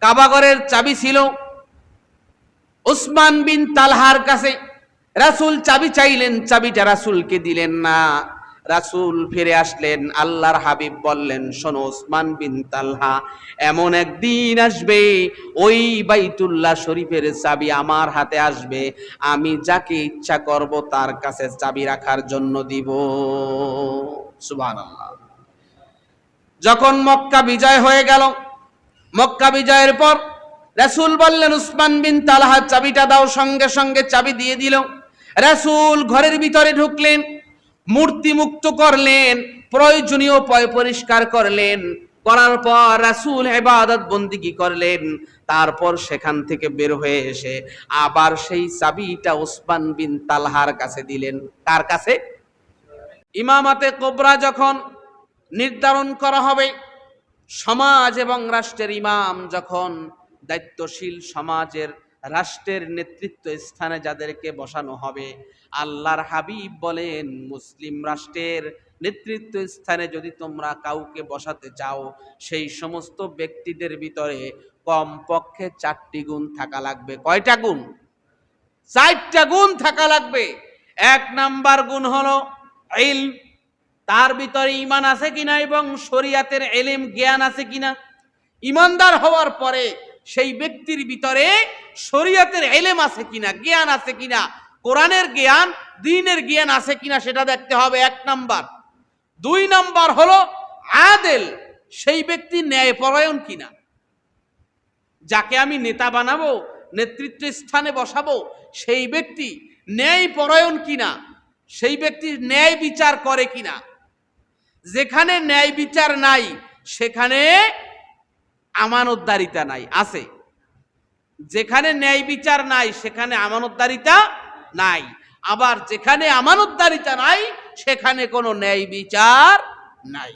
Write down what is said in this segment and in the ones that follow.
কাবাগরের চাবি ছিল উসমান বিন তালহার কাছে। রাসূল চাবি চাইলেন, চাবিটা রাসূলকে দিলেন না। রাসূল ফিরে আসলেন, আল্লাহর হাবিব বললেন, শোনো উসমান বিন তালহা, এমন একদিন আসবে ওই বাইতুল্লাহ শরীফের চাবি আমার হাতে আসবে, আমি যাকে ইচ্ছা করব তার কাছে চাবি রাখার জন্য দিব। সুবহানাল্লাহ। যখন মক্কা বিজয় হয়ে গেল, মক্কা বিজয়ের পর রাসূল বললেন উসমান বিন তালহা চাবিটা দাও, সঙ্গে সঙ্গে চাবি দিয়ে দিল। রাসূল ঘরের ভিতরে ঢুকলেন, মূর্তি মুক্ত করলেন, প্রয়োজনীয় পরিষ্কার করলেন, করার পর রাসূল ইবাদত বন্দেগী করলেন। তারপর সেখান থেকে বের হয়ে এসে আবার সেই চাবিটা উসমান বিন তালহার কাছে দিলেন। কার কাছে? ইমামাতে কুবরা যখন নির্ধারণ করা হবে, সমাজ এবং রাষ্ট্রের ইমাম যখন দায়িত্বশীল সমাজের রাষ্ট্রের নেতৃত্ব স্থানে যাদেরকে বসানো হবে, আল্লাহর হাবিব বলেন মুসলিম রাষ্ট্রের নেতৃত্ব স্থানে যদি তোমরা কাউকে বসাতে চাও, সেই সমস্ত ব্যক্তিদের ভিতরে কমপক্ষে 4টি গুণ থাকা লাগবে। কয়টা গুণ? 4টা গুণ থাকা লাগবে। 1 নাম্বার গুণ হলো ইলম, তার ভিতরে ঈমান আছে কিনা এবং শরীয়তের ইলম জ্ঞান আছে কিনা। ঈমানদার হওয়ার পরে সেই ব্যক্তির ভিতরে শরীয়তের ইলম আছে কিনা, জ্ঞান আছে কিনা, কোরআনের জ্ঞান, দ্বীনের জ্ঞান আছে কিনা সেটা দেখতে হবে 1 নাম্বার। 2 নাম্বার হলো আদেল, সেই ব্যক্তি ন্যায়পরায়ণ কিনা। যাকে আমি নেতা বানাবো, নেতৃত্ব স্থানে বসাবো, সেই ব্যক্তি ন্যায়পরায়ণ কিনা, সেই ব্যক্তি ন্যায় বিচার করে কিনা। যেখানে ন্যায় বিচার নাই সেখানে আমানতদারিতা নাই, আছে। যেখানে ন্যায় বিচার নাই সেখানে আমানতদারিতা নাই, আবার যেখানে আমানতদারিতা নাই সেখানে কোনো ন্যায় বিচার নাই।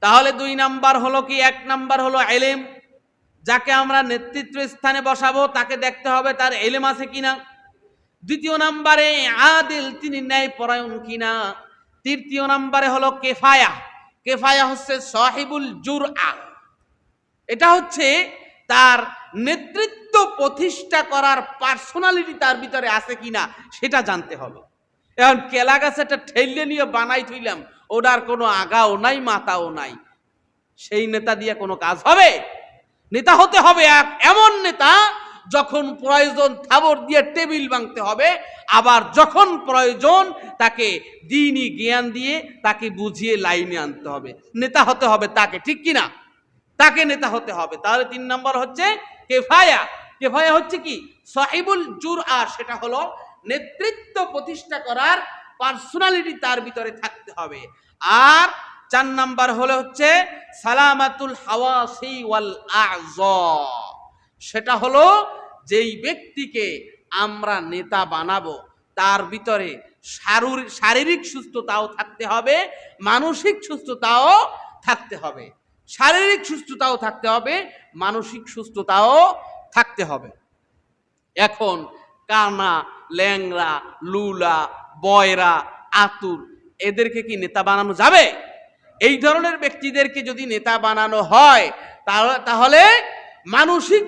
তাহলে 2 নাম্বার হলো কি? 1 নাম্বার হলো ইলম, যাকে আমরা নেতৃত্ব স্থানে বসাবো তাকে দেখতে হবে তার ইলম আছে কিনা। 2 নম্বরে আদিল, তিনি ন্যায়পরায়ণ কিনা। 3 নম্বরে হলো কেফায়া। কেফায়া হচ্ছে সাহিবুল জুরআ, এটা হচ্ছে তার নেতৃত্ব প্রতিষ্ঠা করার পার্সোনালিটি তার ভিতরে আছে কিনা সেটা জানতে হবে। এখন কেলা গাছটা ঠেলে নিয়ে বানাই থইলাম, ওটার কোনো আগাও নাই মাথাও নাই, সেই নেতা দিয়ে কোনো কাজ হবে? নেতা হতে হবে এমন নেতা যখন প্রয়োজন থাবর দিয়ে টেবিল ভাঙতে হবে, আবার যখন প্রয়োজন তাকে দ্বীনি জ্ঞান দিয়ে তাকে বুঝিয়ে লাইনে আনতে হবে। নেতা হতে হবে তাকে, ঠিক কিনা? তাকে নেতা হতে হবে। তাহলে 3 নম্বর হচ্ছে কেফায়া। কেফায়া হচ্ছে কি? সাহিবুল জুরআ, সেটা হলো নেতৃত্ব প্রতিষ্ঠা করার পার্সোনালিটি তার ভিতরে থাকতে হবে। আর 4 নাম্বার হলো হচ্ছে সালামাতুল হাওয়াসি ওয়াল আযা, সেটা হলো যেই ব্যক্তিকে আমরা নেতা বানাবো তার ভিতরে শারীরিক সুস্থতাও থাকতে হবে, মানসিক সুস্থতাও থাকতে হবে। শারীরিক সুস্থতাও থাকতে হবে, মানসিক সুস্থতাও থাকতে হবে। এখন কানা, ল্যাংরা, লুলা, বয়রা, আতুর, এদেরকে কি নেতা বানানো যাবে? এই ধরনের ব্যক্তিদেরকে যদি নেতা বানানো হয় তাহলে মানসিক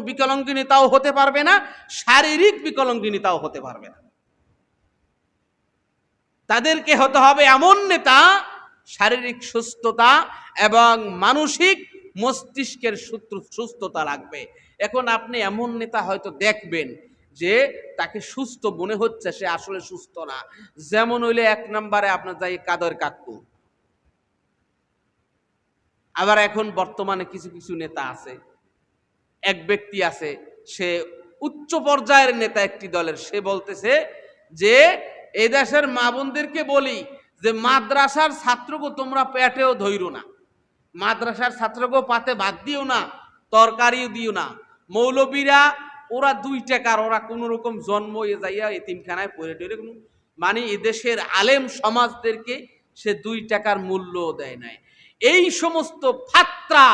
বিকলাঙ্গী নেতাও হতে পারবে না, শারীরিক বিকলাঙ্গী নেতাও হতে পারবে না। তাদেরকে হতে হবে এমন নেতা, শারীরিক সুস্থতা এবং মানসিক মস্তিষ্কের সুস্থতা লাগবে। এখন আপনি এমন নেতা হয়তো দেখবেন যে তাকে সুস্থ মনে হচ্ছে, সে আসলে সুস্থ না। যেমন হইলে 1 নম্বরে আপনার যাই কাদের কাকু। আবার এখন বর্তমানে কিছু কিছু নেতা আছে, এক ব্যক্তি আছে, সে উচ্চ পর্যায়ের নেতা একটি দলের, সে বলতেছে যে এই দেশের মা বোনদেরকে বলি যে মাদ্রাসার ছাত্রকে তোমরা পেটেও ধইরো না, মাদ্রাসার ছাত্রকে পাতে ভাত দিও না, তরকারিও দিও না। মৌলবীরা ওরা 2 টাকার, ওরা কোন রকম জন্ম যাইয়া এতিমখানায় পড়ে টরে, মানে এদেশের আলেম সমাজদেরকে সে 2 টাকার মূল্য দেয় নাই। এই সমস্ত ফাত্রা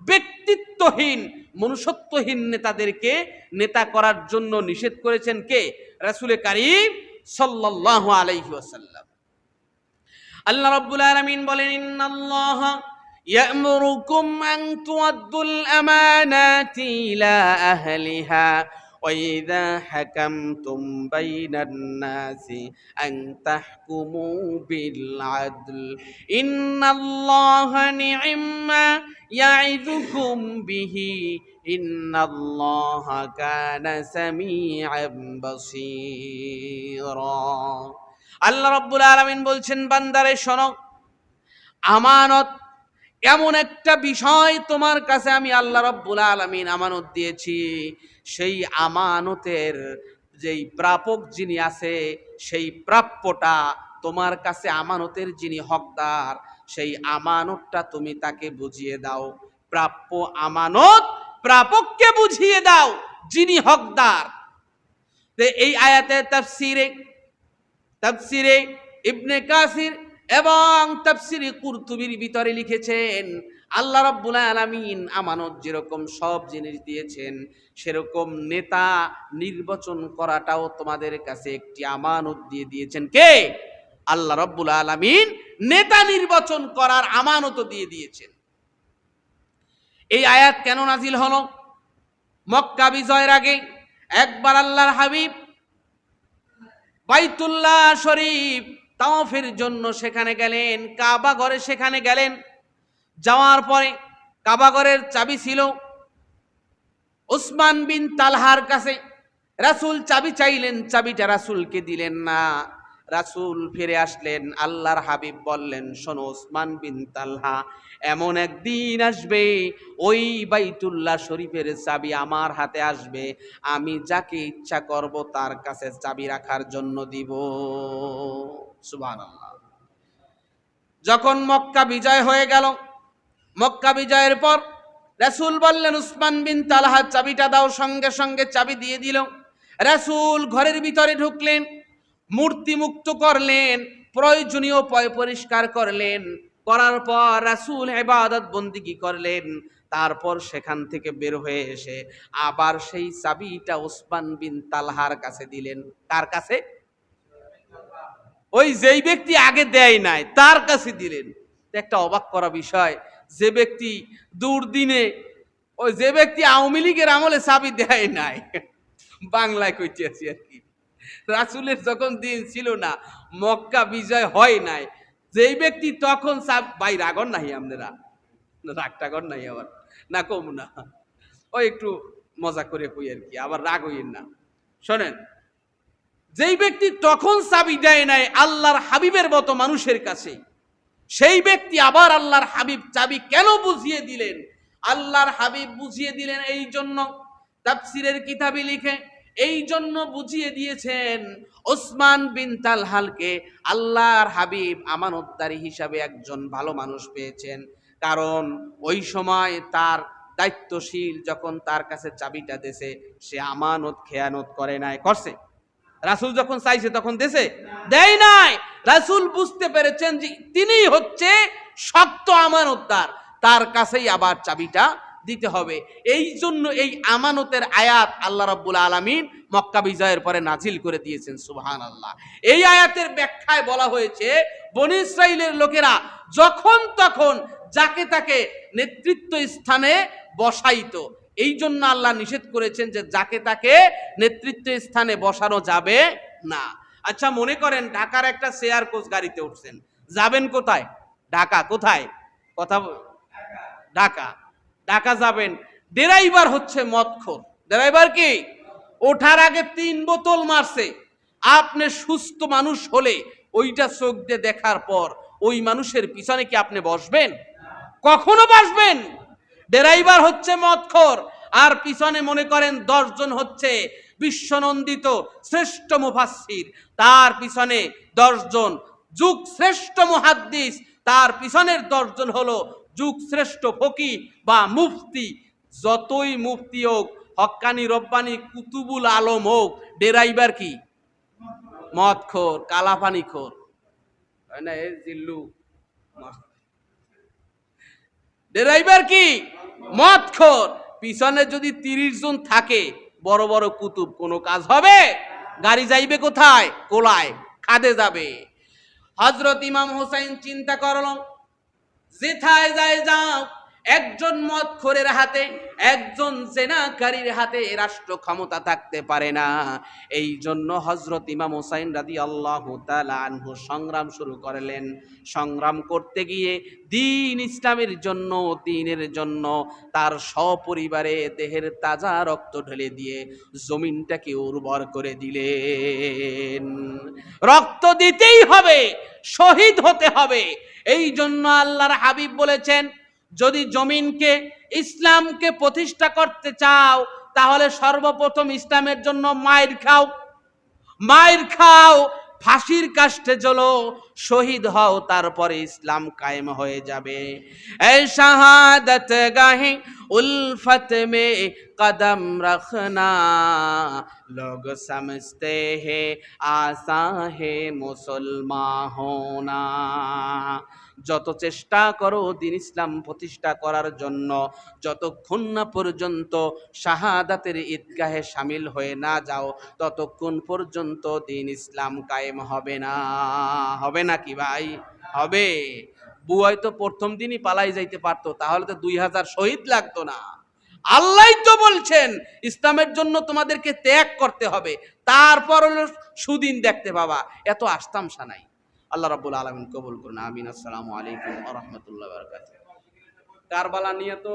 ব্যক্তিত্বহীন মনুষ্যত্বহীন নেতাদেরকে নেতা করার জন্য নিষেধ করেছেন কে? রাসূল কারীম সাল্লাল্লাহু আলাইহি ওয়াসাল্লাম। আল্লাহ রাব্বুল আলামিন বলেন, ইন্নাল্লাহা يأمركم أن تؤدوا الأمانات إلى أهلها وإذا حكمتم بين الناس أن تحكموا بالعدل إن الله نعم ما يعظكم به إن الله كان سميعا بصيرا আল্লাহ রাব্বুল আলামিন বলছেন বান্দারে শোনো আমানত এমন একটা বিষয় তোমার কাছে আমি আল্লাহ রাব্বুল আলামিন আমানত দিয়েছি সেই আমানতের যেই প্রাপক যিনি আছে সেই প্রাপ্যটা তোমার কাছে আমানতের যিনি হকদার সেই আমানতটা তুমি তাকে বুঝিয়ে দাও প্রাপ্য আমানত প্রাপককে বুঝিয়ে দাও যিনি হকদার এই আয়াতের তাফসিরে ইবনে কাসির এবং তাফসিরে কুরতুবির ভিতরে লিখেছেন আল্লাহ রাব্বুল আলামিন আমানত যেরকম সব জিনিস দিয়েছেন সেরকম নেতা নির্বাচন করাটাও তোমাদের কাছে একটি আমানত দিয়ে দিয়েছেন কে আল্লাহ রাব্বুল আলামিন নেতা নির্বাচন করার আমানত দিয়ে দিয়েছেন এই আয়াত কেন নাজিল হলো মক্কা বিজয়ের আগে একবার আল্লাহর হাবিব বাইতুল্লাহ শরীফ তাওয়াফের জন্য সেখানে গেলেন কাবা ঘরে সেখানে গেলেন যাওয়ার পরে কাবা ঘরের চাবি ছিল উসমান বিন তালহার কাছে রাসূল চাবি চাইলেন চাবিটা রাসূলকে দিলেন না রাসূল ফিরে আসলেন আল্লাহর হাবিব বললেন শোনো উসমান বিন তালহা এমন একদিন আসবে ওই বাইতুল্লাহ শরীফের চাবি আমার হাতে আসবে আমি যাকে ইচ্ছা করব তার কাছে চাবি রাখার জন্য দিব সুবহানাল্লাহ যখন মক্কা বিজয় হয়ে গেল মক্কা বিজয়ের পর রাসূল বললেন উসমান বিন তালহা চাবিটা দাও সঙ্গে সঙ্গে চাবি দিয়ে দিল রাসূল ঘরের ভিতরে ঢুকলেন মূর্তি মুক্ত করলেন প্রয়োজনীয় পরিষ্কার করলেন করার পর রাসূল ইবাদত বন্দেগী করলেন তারপর সেখান থেকে বের হয়ে এসে আবার সেই চাবিটা উসমান বিন তালহার কাছে দিলেন কার কাছে ওই যেই ব্যক্তি আগে দেয় নাই তার কাছে দিলেন একটা অবাক করা বিষয় যে ব্যক্তি দুর্দিনে ওই যে ব্যক্তি আওয়ামী লীগের আমলে চাবি দেয় নাই বাংলায় কইতে আছি আর কি রাসূলের যখন দিন ছিল না মক্কা বিজয় হয় নাই যেই ব্যক্তি তখন ভাই রাগন নাই আপনারা রাগ টাগর নাই আবার না কম না ওই একটু মজা করে কই আর কি আবার রাগ হইয়েন না শোনেন যেই ব্যক্তি তখন চাবি দেয় নাই আল্লাহর হাবিবের মতো মানুষের কাছে সেই ব্যক্তি আবার আল্লাহর হাবিব চাবি কেন বুঝিয়ে দিলেন আল্লাহর হাবিব বুঝিয়ে দিলেন এই জন্য তাফসীরের কিতাবে লিখে এই জন্য বুঝিয়ে দিয়েছেন ওসমান বিন তালহালকে আল্লাহর হাবিব আমানতদারি হিসাবে একজন ভালো মানুষ পেয়েছেন কারণ ওই সময় তার দায়িত্বশীল যখন তার কাছে চাবিটা দেছে সে আমানত খেয়ানত করে নাই করছে রাসূল যখন চাইছে তখন দেছে দেয় নাই রাসূল বুঝতে পেরেছেন যে তিনিই হচ্ছে শক্ত আমানতদার তার কাছেই আবার চাবিটা দিতে হবে এই জন্য এই আমানতের আয়াত আল্লাহ রাব্বুল আলামিন মক্কা বিজয়ের পরে নাজিল করে দিয়েছেন সুবহানাল্লাহ এই আয়াতের ব্যাখ্যায় বলা হয়েছে বনী ইসরাইলের লোকেরা যখন তখন যাকে তাকে নেতৃত্ব স্থানে বসাইতো এই জন্য আল্লাহ নিষেধ করেছেন যে যাকে তাকে নেতৃত্ব স্থানে বসানো যাবে না আচ্ছা মনে করেন ঢাকার একটা শেয়ার কোচ গাড়িতে উঠছেন যাবেন কোথায় ঢাকা কোথায় কথা ঢাকা ঢাকা যাবেন ড্রাইভার হচ্ছে মদখোর ড্রাইভার কি ওঠার আগে 3 বোতল মারছে আপনি সুস্থ মানুষ হলে ওইটা চোখ দিয়ে দেখার পর ওই মানুষের পিছনে কি আপনি বসবেন কখনো বসবেন ড্রাইভার হচ্ছে মদখোর আর পিছনে মনে করেন 10 জন হচ্ছে বিশ্বনন্দিত শ্রেষ্ঠ মুফাসসির তার পিছনে 10 জন যুগ শ্রেষ্ঠ মুহাদ্দিস তার পিছনের 10 জন হলো যুগ শ্রেষ্ঠ ফকি বা মুফতি যতই মুফতি হোক হক্কানি রব্বানি কুতুবুল আলম হোক ড্রাইভার কি মদখোর কালাপানিখোর হয় না এই জিল্লু ড্রাইভার কি মদখোর পিছনে যদি 30 জন থাকে বড় বড় কুতুব কোনো কাজ হবে গাড়ি যাইবে কোথায় কোলায় খাদে যাবে হযরত ইমাম হোসেন চিন্তা করলেন যেথায় যায় যাও, একজন মদখোরের হাতে, একজন জেনাকারীর হাতে রাষ্ট্র ক্ষমতা থাকতে পারে না। এই জন্য হযরত ইমাম হুসাইন রাদিয়াল্লাহু তাআলা আনহু সংগ্রাম শুরু করলেন। সংগ্রাম করতে গিয়ে দ্বীন ইসলামের জন্য, দ্বীনের জন্য তার সপরিবারে দেহের তাজা রক্ত ঢেলে দিয়ে জমিনটাকে উর্বর করে দিলেন। রক্ত দিতেই হবে, শহীদ হতে হবে। এই জন্য আল্লাহর হাবিব বলেছেন, যদি জমিনকে, ইসলামকে প্রতিষ্ঠা করতে চাও, তাহলে সর্বপ্রথম ইসলামের জন্য মায়ের খাও, মায়ের খাও, ফাঁসির কাষ্ঠে জ্বলো, শহীদ হও, তারপরে ইসলাম কায়েম হয়ে যাবে। এই শাহাদাত গাহে উলফত মে কদম রখনা, লোগ সমঝতে হে আসা হে মুসলমান হোনা। যত চেষ্টা করো দ্বীন ইসলাম প্রতিষ্ঠা করার জন্য, যতক্ষণ না পর্যন্ত শাহাদাতের ঈদগাহে শামিল হয়ে না যাও, ততক্ষণ পর্যন্ত দ্বীন ইসলাম কায়েম হবে না। হবে নাকি ভাই? হবে। বুয়াই তো প্রথম দিনই পালাই যাইতে পারতো, তাহলে তো 2000 শহীদ লাগতো না। আল্লাহ তো বলছেন ইসলামের জন্য তোমাদেরকে ত্যাগ করতে হবে, তারপর হলো সুদিন দেখতে পাবা। এত আস্তামশা নাই। আল্লাহ রাব্বুল আলামিন কবুল করুন, আমিন। আসসালামু আলাইকুম ওয়া রাহমাতুল্লাহি ওয়া বারাকাতুহু। কারবালা নিয়ে তো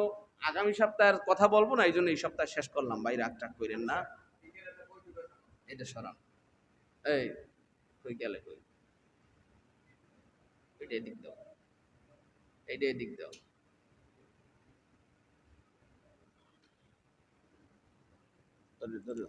আগামী সপ্তাহের কথা বলবো না, এই জন্য এই সপ্তাহ শেষ করলাম ভাই, রাগ টাগ করেন না। এটা সরান, এই কই গেলে কই, এটা এদিক দাও, এইটা এদিক দাও। ধরো ধরো।